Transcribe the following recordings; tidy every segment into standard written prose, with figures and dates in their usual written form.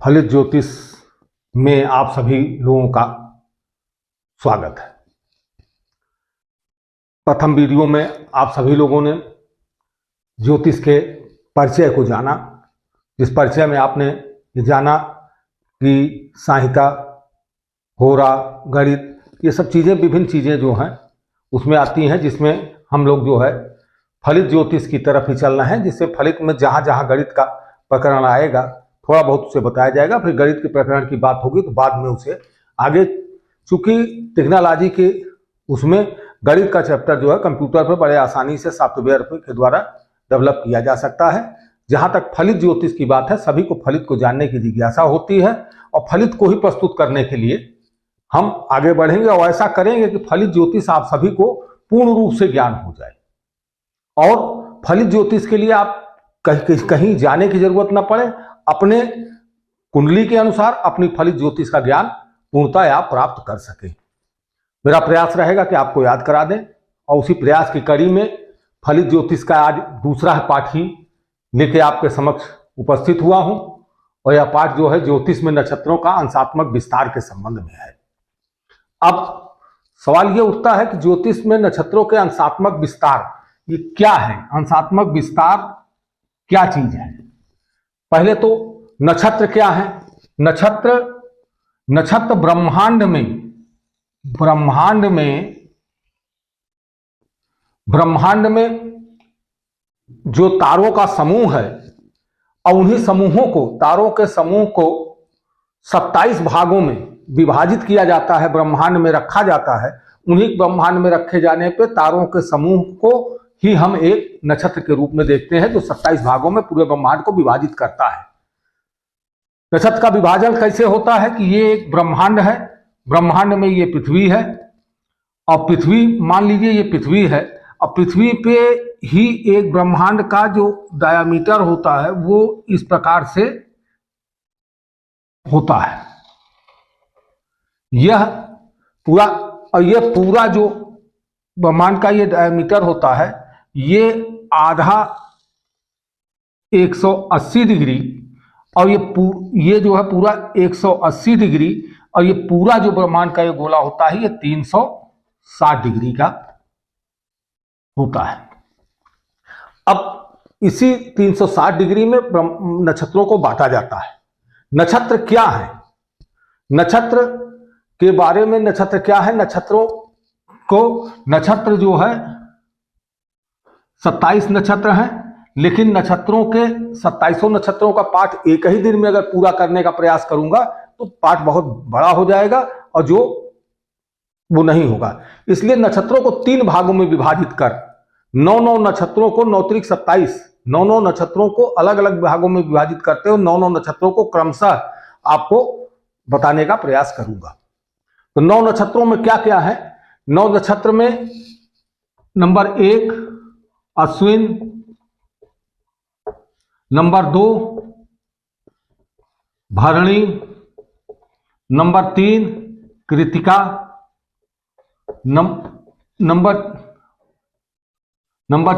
फलित ज्योतिष में आप सभी लोगों का स्वागत है। प्रथम वीडियो में आप सभी लोगों ने ज्योतिष के परिचय को जाना, जिस परिचय में आपने ये जाना कि संहिता, होरा, गणित, ये सब चीज़ें, विभिन्न चीज़ें जो हैं उसमें आती हैं, जिसमें हम लोग जो है फलित ज्योतिष की तरफ ही चलना है, जिससे फलित में जहाँ जहाँ गणित का प्रकरण आएगा थोड़ा बहुत उसे बताया जाएगा, फिर गणित के प्रकरण की बात होगी तो बाद में उसे आगे, चूंकि टेक्नोलॉजी के उसमें गणित का चैप्टर जो है कंप्यूटर पर बड़े आसानी से सॉफ्टवेयर के द्वारा डेवलप किया जा सकता है। जहाँ तक फलित ज्योतिष की बात है, सभी को फलित को जानने की जिज्ञासा होती है और फलित को ही प्रस्तुत करने के लिए हम आगे बढ़ेंगे और ऐसा करेंगे कि फलित ज्योतिष आप सभी को पूर्ण रूप से ज्ञान हो जाए और फलित ज्योतिष के लिए आप कहीं जाने की जरूरत न पड़े, अपने कुंडली के अनुसार अपनी फलित ज्योतिष का ज्ञान पूर्णतः आप प्राप्त कर सकें। मेरा प्रयास रहेगा कि आपको याद करा दें और उसी प्रयास की कड़ी में फलित ज्योतिष का आज दूसरा पाठ ही लेके आपके समक्ष उपस्थित हुआ हूं और यह पाठ जो है ज्योतिष में नक्षत्रों का अंशात्मक विस्तार के संबंध में है। अब सवाल यह उठता है कि ज्योतिष में नक्षत्रों के अंशात्मक विस्तार ये क्या है? अंशात्मक विस्तार क्या चीज है? पहले तो नक्षत्र क्या है? नक्षत्र ब्रह्मांड में जो तारों का समूह है और उन्हीं समूहों को, तारों के समूह को 27 भागों में विभाजित किया जाता है, ब्रह्मांड में रखा जाता है। उन्हीं ब्रह्मांड में रखे जाने पे तारों के समूह को ही हम एक नक्षत्र के रूप में देखते हैं, जो 27 भागों में पूरे ब्रह्मांड को विभाजित करता है। नक्षत्र का विभाजन कैसे होता है कि ये एक ब्रह्मांड है, ब्रह्मांड में ये पृथ्वी है और पृथ्वी, मान लीजिए ये पृथ्वी है और पृथ्वी पे ही एक ब्रह्मांड का जो डायामीटर होता है वो इस प्रकार से होता है। यह पूरा, और यह पूरा जो ब्रह्मांड का ये डायामीटर होता है ये आधा 180 डिग्री और ये जो है पूरा 180 डिग्री और ये पूरा जो ब्रह्मांड का ये गोला होता है ये 360 डिग्री का होता है। अब इसी 360 डिग्री में नक्षत्रों को बांटा जाता है। नक्षत्र क्या है? नक्षत्र के बारे में, नक्षत्र क्या है? नक्षत्र जो है 27 नक्षत्र हैं, लेकिन नक्षत्रों के 27 नक्षत्रों का पाठ एक ही दिन में अगर पूरा करने का प्रयास करूंगा तो पाठ बहुत बड़ा हो जाएगा और जो वो नहीं होगा। इसलिए नक्षत्रों को 3 भागों में विभाजित कर 9 नक्षत्रों को 9 त्रिक 27, 9 नक्षत्रों को अलग अलग भागों में विभाजित करते हो, 9 नक्षत्रों को क्रमशः आपको बताने का प्रयास करूंगा। तो 9 नक्षत्रों में क्या क्या है? 9 नक्षत्र में नंबर 1 अश्विन, नंबर 2 भरणी, number 3 Kritika, number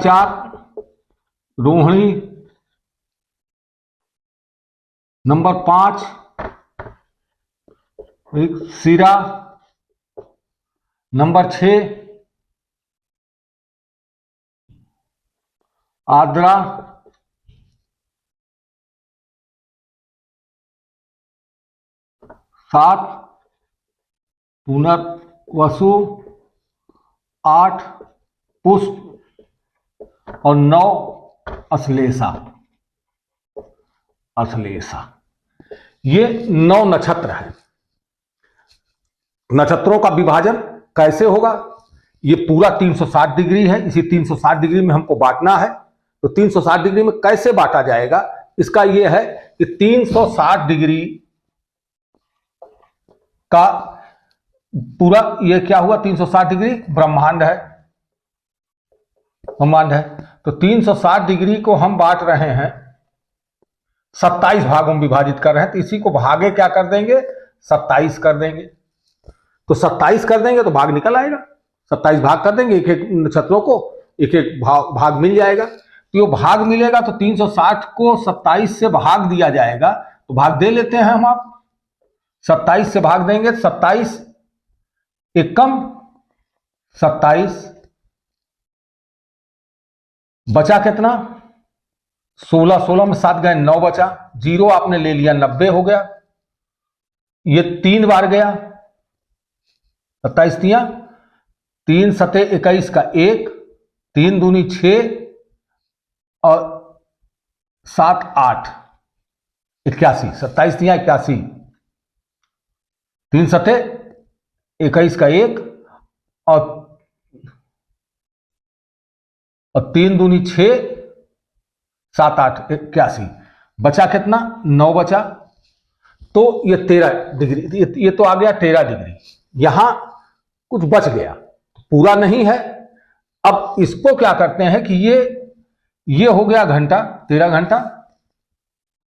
4 Rohini, number 5 सिरा, नंबर 6 आद्रा, सात पुनर्वसु, 8 पुष्प और 9 अश्लेषा। ये 9 नक्षत्र है। नक्षत्रों का विभाजन कैसे होगा? ये पूरा 360 डिग्री है, इसी 360 डिग्री में हमको बांटना है। तो 360 डिग्री में कैसे बांटा जाएगा? इसका ये है कि 360 डिग्री का पूरा, ये क्या हुआ? 360 डिग्री ब्रह्मांड है, तो 360 डिग्री को हम बांट रहे हैं, 27 भागों में विभाजित कर रहे हैं, तो इसी को भागे क्या कर देंगे? 27 कर देंगे। तो 27 कर देंगे तो भाग निकल आएगा। 27 भाग कर देंगे, एक एक नक्षत्रों को एक एक भाग मिल जाएगा। तो भाग मिलेगा तो 360 को 27 से भाग दिया जाएगा तो भाग दे लेते हैं हम। आप 27 से भाग देंगे, 27 एकम 27, बचा कितना 16, 16 में 7 गए 9 बचा, 0 आपने ले लिया 90 हो गया। ये 3 बार गया, 27 तिया 3 सते 21 का 1, 3 दूनी 6 और 7 8 81, 27 तिया 81, 3 सते 21 का 1 और 3 दूनी 6 7 8 81, बचा कितना 9 बचा। तो ये 13 डिग्री, ये तो आ गया 13 डिग्री। यहां कुछ बच गया, पूरा नहीं है। अब इसको क्या करते हैं कि ये हो गया घंटा, 13 घंटा।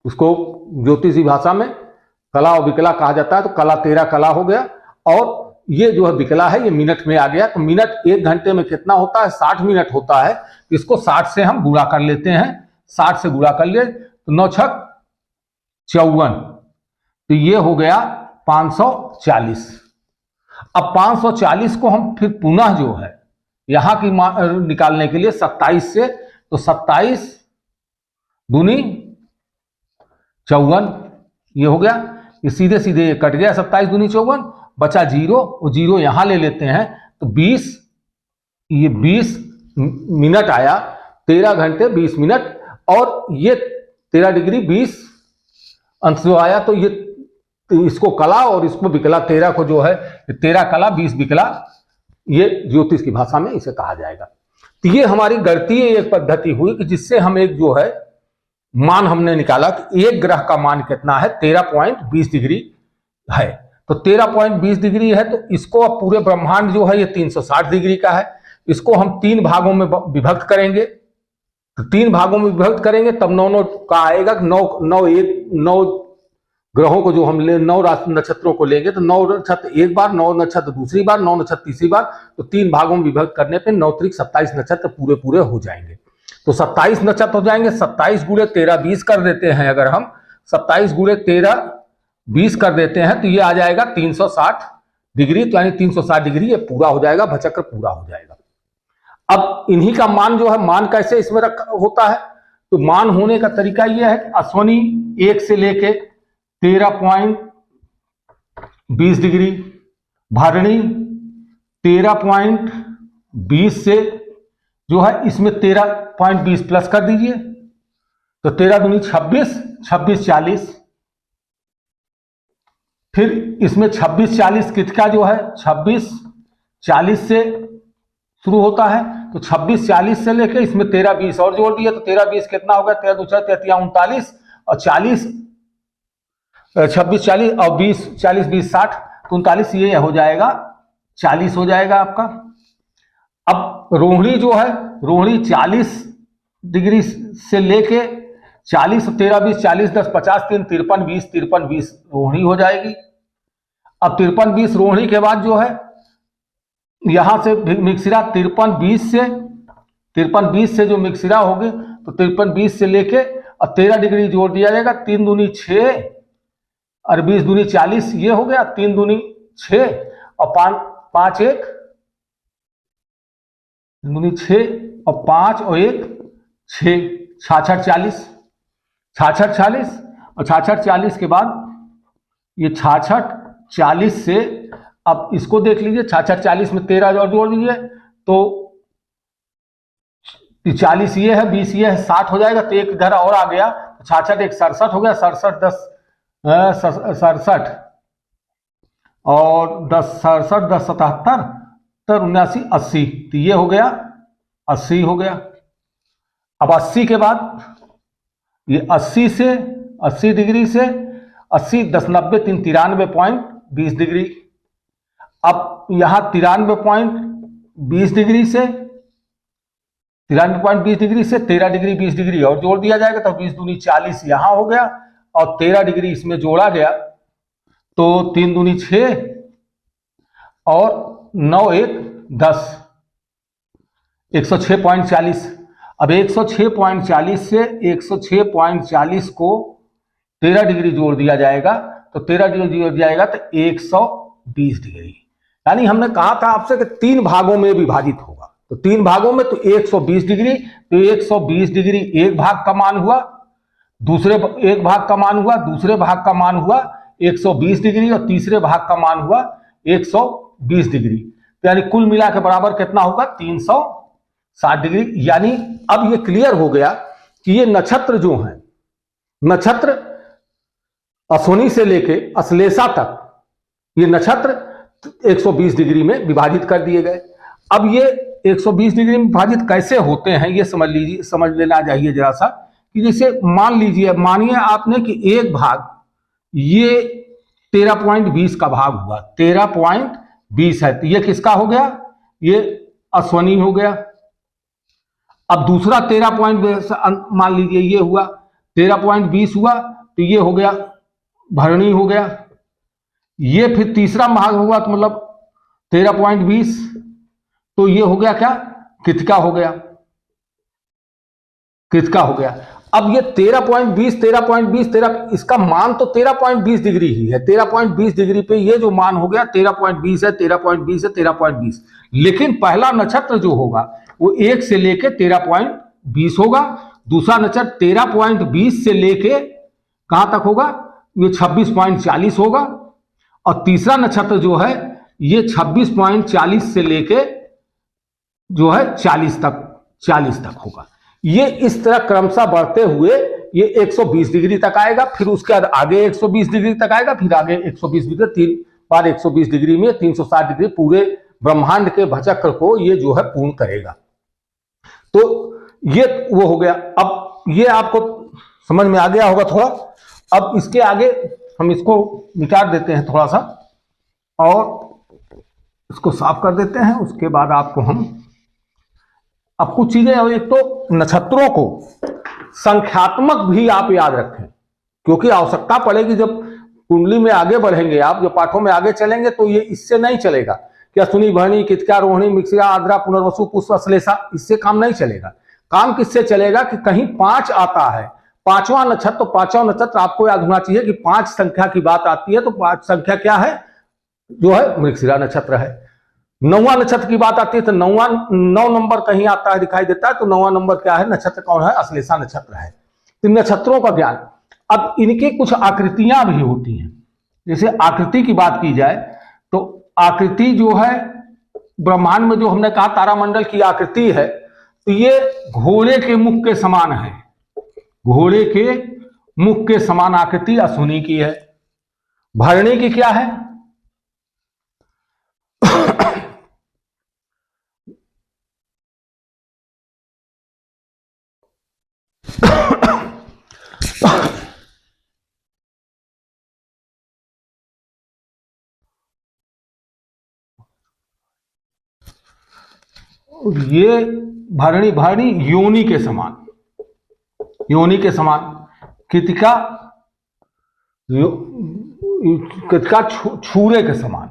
उसको ज्योतिषी भाषा में कला और विकला कहा जाता है। तो कला 13 कला हो गया, और ये जो है विकला है, ये मिनट में आ गया। तो मिनट 1 घंटे में कितना होता है 60 मिनट होता है। इसको 60 से हम गुणा कर लेते हैं, 60 से गुणा कर लिए तो 9 छक 54, तो ये हो गया 540। अब 540 को हम फिर पुनः जो है यहां की निकालने के लिए 27 से, तो 27 दूनी 54, ये हो गया। ये सीधे सीधे ये कट गया, 27 दूनी 54, बचा 0, और 0 यहां ले लेते हैं तो 20, ये 20 मिनट आया, 13 घंटे 20 मिनट, और ये 13 डिग्री 20 अंश जो आया। तो ये इसको कला और इसको विकला, 13 को जो है 13 कला 20 विकला, ये ज्योतिष की भाषा में इसे कहा जाएगा। तो ये हमारी गणितीय एक पद्धति हुई कि जिससे हम एक जो है मान हमने निकाला कि एक ग्रह का मान कितना है, 13.20 डिग्री है। तो 13.20 डिग्री है, तो इसको अब पूरे ब्रह्मांड जो है ये 360 डिग्री का है। इसको हम 3 भागों में विभक्त करेंगे। तो 3 भागों में विभक्त करेंगे तब 9 का आएगा। 9 ग्रहों को जो हम 9 राशि नक्षत्रों को लेंगे तो 9 नक्षत्र एक बार, 9 नक्षत्र दूसरी बार, 9 नक्षत्र तीसरी बार। तो 3 भागों में विभक्त करने पे 9 त्रिक 27 नक्षत्र पूरे पूरे हो जाएंगे। तो 27 नक्षत्र हो जाएंगे। 27 गुणे 13 20 कर देते हैं। अगर हम 27 गुणे 13 20 कर देते हैं तो ये आ जाएगा 360 डिग्री। तो यानी 360 डिग्री ये पूरा हो जाएगा, भचक्र पूरा हो जाएगा। अब इन्हीं का मान जो है, मान कैसे इसमें होता है, तो मान होने का तरीका यह है कि अश्विनी 1 से लेके 13.20 डिग्री, भरणी 13.20 से जो है इसमें 13.20 प्लस कर दीजिए, तो 13 दूनी 26, 26 40, फिर इसमें 26 40 कितना जो है 26 40 से शुरू होता है। तो 26 40 से लेके इसमें 13 20 और जोड़ दिए, तो 13 20 कितना होगा 13 दूसरा 33 39, और 40 26 40 और 20 40 20 60 39, ये हो जाएगा 40 हो जाएगा आपका। अब रोहिणी जो है, रोहिणी 40 डिग्री से लेके 40 13 20 40 10 50 3 53 20 53 20 रोहिणी हो जाएगी। अब 53 20 रोहिणी के बाद जो है यहां से मिक्सिरा 53 20 से जो मिक्सिरा होगी, तो 53 20 से लेके और 13 डिग्री जोड़ दिया जाएगा। 3 दूनी 6 और 20 दूनी 40, ये हो गया। 3 दूनी 6 और 5 1 दूनी 6 और 5 और 1 6 66 40, 66 40 और 66 40 के बाद ये 66 40 से, अब इसको देख लीजिए, 66 40 में 13 और जोड़ दीजिए तो 40 ये है, 20 ये है, 60 हो जाएगा। तो एक इधर और आ गया, 66 1 67 हो गया, 67 10 67 और 10 67 10 77 79 80, तो ये हो गया 80 हो गया। अब 80 के बाद ये 80 से 80 डिग्री से 80 10 90 3 93.20 डिग्री। अब यहां 93.20 डिग्री से 93.20 डिग्री से 13 डिग्री 20 डिग्री और जोड़ दिया जाएगा, तो 20 दूनी 40 यहां हो गया और 13 डिग्री इसमें जोड़ा गया, तो 3 दूनी 6 और 9 1 10 106.40। अब 106.40 से 106.40 को 13 डिग्री जोड़ दिया जाएगा तो 13 डिग्री जोड़ दिया जाएगा तो 120 डिग्री। यानी हमने कहा था आपसे कि 3 भागों में विभाजित होगा, तो 3 भागों में तो 120 डिग्री, तो 120 डिग्री एक भाग का मान हुआ, दूसरे एक भाग का मान हुआ, दूसरे भाग का मान हुआ 120 डिग्री और तीसरे भाग का मान हुआ 120 डिग्री। तो यानी कुल मिला के बराबर कितना होगा 360 डिग्री। यानी अब ये क्लियर हो गया कि ये नक्षत्र जो है, नक्षत्र अश्विनी से लेके अश्लेषा तक ये नक्षत्र 120 डिग्री में विभाजित कर दिए गए। अब ये 120 डिग्री में विभाजित कैसे होते हैं ये समझ लीजिए, समझ लेना चाहिए जरा सा कि जैसे मान लीजिए, मानिए आपने कि एक भाग ये 13.20 का भाग हुआ, 13.20 है, तो ये किसका हो गया, ये अश्विनी हो गया। अब दूसरा 13.20 मान लीजिए ये हुआ 13.20 हुआ, तो ये हो गया भरणी हो गया। ये फिर तीसरा भाग हुआ तो मतलब 13.20, तो ये हो गया क्या, कृतिका हो गया, कृतिका हो गया। अब ये 13.20 इसका मान तो 13.20 डिग्री ही है, 13.20 डिग्री पे ये जो मान हो गया 13.20 है, 13.20 है, 13.20। लेकिन पहला नक्षत्र जो होगा वो 1 से लेके 13.20 होगा, दूसरा नक्षत्र 13.20 से लेके कहां तक होगा, ये 26.40 होगा, और तीसरा नक्षत्र जो है ये 26.40 से लेके जो है 40 तक होगा। ये इस तरह क्रमशः बढ़ते हुए ये 120 डिग्री तक आएगा, फिर उसके बाद आगे 120 डिग्री तक आएगा, फिर आगे 120 डिग्री, 3 बार 120 डिग्री में 360 डिग्री पूरे ब्रह्मांड के भचक्र को ये जो है पूर्ण करेगा। तो ये वो हो गया। अब ये आपको समझ में आ गया होगा थोड़ा। अब इसके आगे हम इसको मिटा देते हैं थोड़ा सा और इसको साफ कर देते हैं। उसके बाद आपको हम अब कुछ चीजें, एक तो नक्षत्रों को संख्यात्मक भी आप याद रखें, क्योंकि आवश्यकता पड़ेगी जब कुंडली में आगे बढ़ेंगे आप, जब पाठों में आगे चलेंगे तो ये इससे नहीं चलेगा कि अश्विनी भरणी कृतिका रोहिणी मृगशिरा आर्द्रा पुनर्वसु पुष्य अश्लेषा, इससे काम नहीं चलेगा। काम किससे चलेगा कि कहीं 5 आता है, 5वां नक्षत्र, तो 5वां नक्षत्र आपको याद होना चाहिए कि 5 संख्या की बात आती है, तो 5 संख्या क्या है, जो है मृगशिरा नक्षत्र है। 9वां नक्षत्र की बात आती है तो 9 नंबर कहीं आता है, दिखाई देता है, तो 9वां नंबर क्या है, नक्षत्र कौन है, अश्लेषा नक्षत्र है। तो नक्षत्रों का ज्ञान। अब इनके कुछ आकृतियां भी होती हैं। जैसे आकृति की बात की जाए तो आकृति जो है ब्रह्मांड में, जो हमने कहा तारामंडल की आकृति है, तो ये घोड़े के मुख के समान है, घोड़े के मुख के समान आकृति अश्विनी की है। भरणी की क्या है, ये भरणी योनि के समान, योनि के समान। कृतिका छुरे के समान,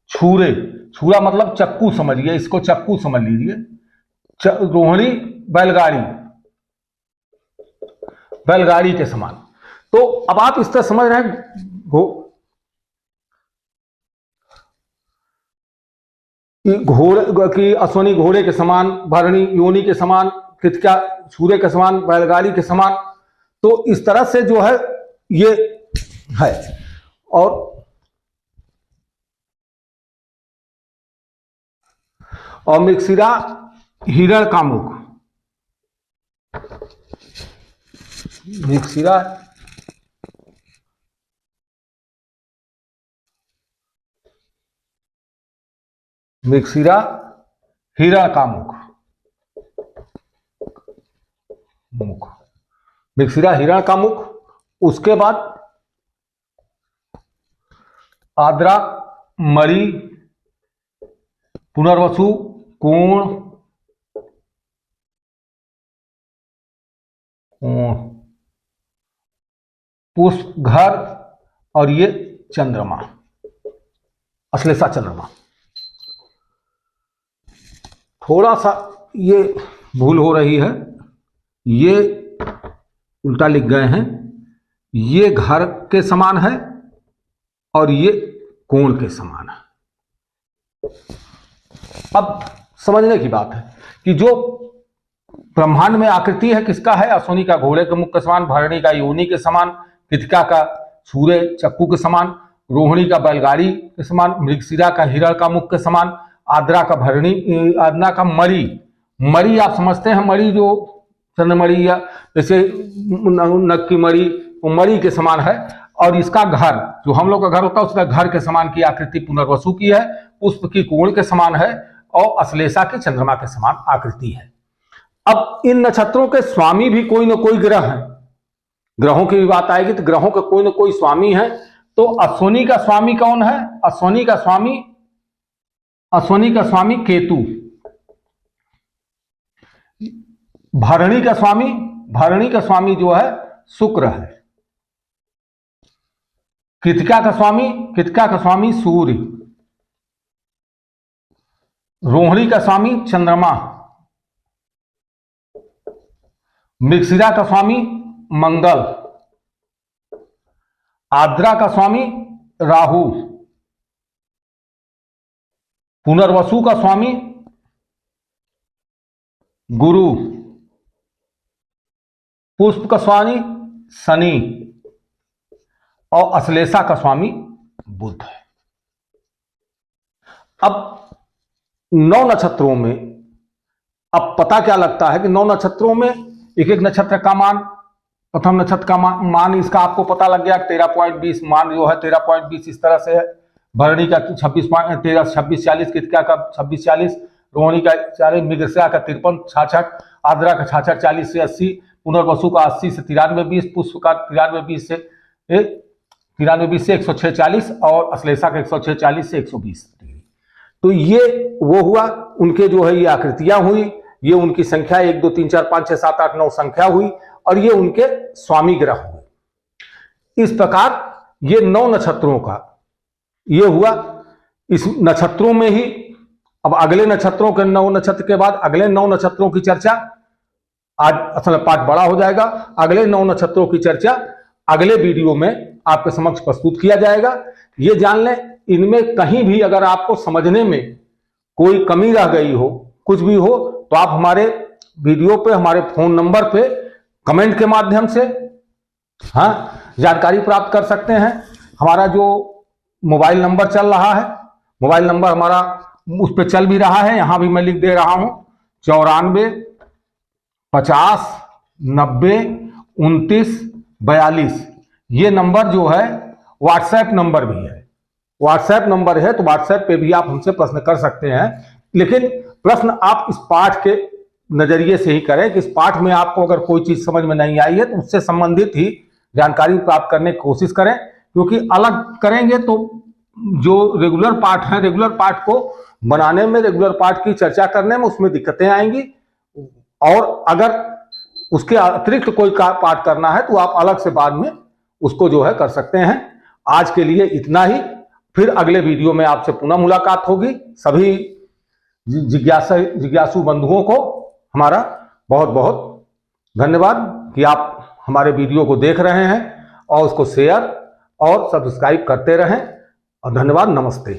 छुरा मतलब चक्कू समझिए, इसको चक्कू समझ लीजिए। रोहिणी बैलगाड़ी के समान। तो अब आप इस तरह समझ रहे हैं, घोड़े की अश्विनी घोड़े के समान, भरणी योनि के समान, कृतिका छुरे के समान, बैलगाड़ी के समान। तो इस तरह से जो है ये है। और मृगशिरा हिरण का मुख, मृगशिरा हिरण का मुख, मृगशिरा हिरण का मुख। उसके बाद आर्द्रा मणि पुनर्वसु कोण, पुष्प घर, और ये चंद्रमा, अश्लेषा चंद्रमा। थोड़ा सा ये भूल हो रही है, ये उल्टा लिख गए हैं, ये घर के समान है और ये कोण के समान है। अब समझने की बात है कि जो ब्रह्मांड में आकृति है किसका है, अश्विनी का घोड़े के मुख के समान, भरणी का योनि के समान, कृतिका का सूर्य चक्कू के समान, रोहिणी का बैलगाड़ी के समान, मृगशिरा का हिरण का मुख के समान, आद्रा का भरणी, आद्रा का मरी आप समझते हैं, मरी जो चंद्रमणि या जैसे नग की मरी, वो मरी के समान है। और इसका घर जो हम लोग का घर होता है उसका घर के समान की आकृति पुनर्वसु की है, पुष्प की कोण के समान है और अश्लेषा की चंद्रमा के समान आकृति है। अब इन नक्षत्रों के स्वामी भी कोई ना कोई ग्रह है, ग्रहों की भी बात आएगी तो ग्रहों के कोई ना कोई स्वामी है। तो अश्विनी का स्वामी कौन है, अश्विनी का स्वामी केतु, भरणी का स्वामी जो है शुक्र है, कृतिका का स्वामी सूर्य, रोहिणी का स्वामी चंद्रमा, मृगशिरा का स्वामी मंगल, आद्रा का स्वामी राहु, पुनर्वसु का स्वामी गुरु, पुष्प का स्वामी शनि और अश्लेषा का स्वामी बुध है। अब 9 नक्षत्रों में अब पता क्या लगता है कि 9 नक्षत्रों में एक एक नक्षत्र का मान, प्रथम नक्षत्र का मान इसका आपको पता लग गया 13.20 मान जो है 13.20 इस तरह से है, भरणी का 26.40, कृतिका का 26.40, रोहिणी का 40, मृगशिरा का 53.66, आद्रा का 66.40 से 80, पुनर्वसु का 80 से 93.20, पुष्प का 93.20 से 106.40 और अश्लेषा का 106.40 से 120 डिग्री। तो ये वो हुआ, उनके जो है ये आकृतियां हुई, ये उनकी संख्या 1 2 3 4 5 6 7 8 9 संख्या हुई और ये उनके स्वामी ग्रह हुए। इस प्रकार ये 9 नक्षत्रों का ये हुआ। इस नक्षत्रों में ही अब अगले नक्षत्रों के 9 नक्षत्र के बाद अगले 9 नक्षत्रों की चर्चा, आज असल पाठ बड़ा हो जाएगा, अगले 9 नक्षत्रों की चर्चा अगले वीडियो में आपके समक्ष प्रस्तुत किया जाएगा। ये जान लें, इनमें कहीं भी अगर आपको समझने में कोई कमी रह गई हो, कुछ भी हो, तो आप हमारे वीडियो पे, हमारे फोन नंबर पे कमेंट के माध्यम से जानकारी प्राप्त कर सकते हैं। हमारा जो मोबाइल नंबर चल रहा है, मोबाइल नंबर हमारा उस पर चल भी रहा है, यहां भी मैं लिख दे रहा हूं 94 50 90 29 42। ये नंबर जो है व्हाट्सएप नंबर भी है, व्हाट्सएप नंबर है, तो व्हाट्सएप पे भी आप हमसे प्रश्न कर सकते हैं। लेकिन प्रश्न आप इस पाठ के नजरिए से ही करें कि इस पाठ में आपको अगर कोई चीज समझ में नहीं आई है तो उससे संबंधित ही जानकारी प्राप्त करने की कोशिश करें, क्योंकि अलग करेंगे तो जो रेगुलर पाठ है, रेगुलर पाठ को बनाने में, रेगुलर पाठ की चर्चा करने में उसमें दिक्कतें आएंगी। और अगर उसके अतिरिक्त कोई पाठ करना है तो आप अलग से बाद में उसको जो है कर सकते हैं। आज के लिए इतना ही, फिर अगले वीडियो में आपसे पुनः मुलाकात होगी। सभी जिज्ञासु बंधुओं को हमारा बहुत बहुत धन्यवाद कि आप हमारे वीडियो को देख रहे हैं और उसको शेयर और सब्सक्राइब करते रहें। और धन्यवाद, नमस्ते।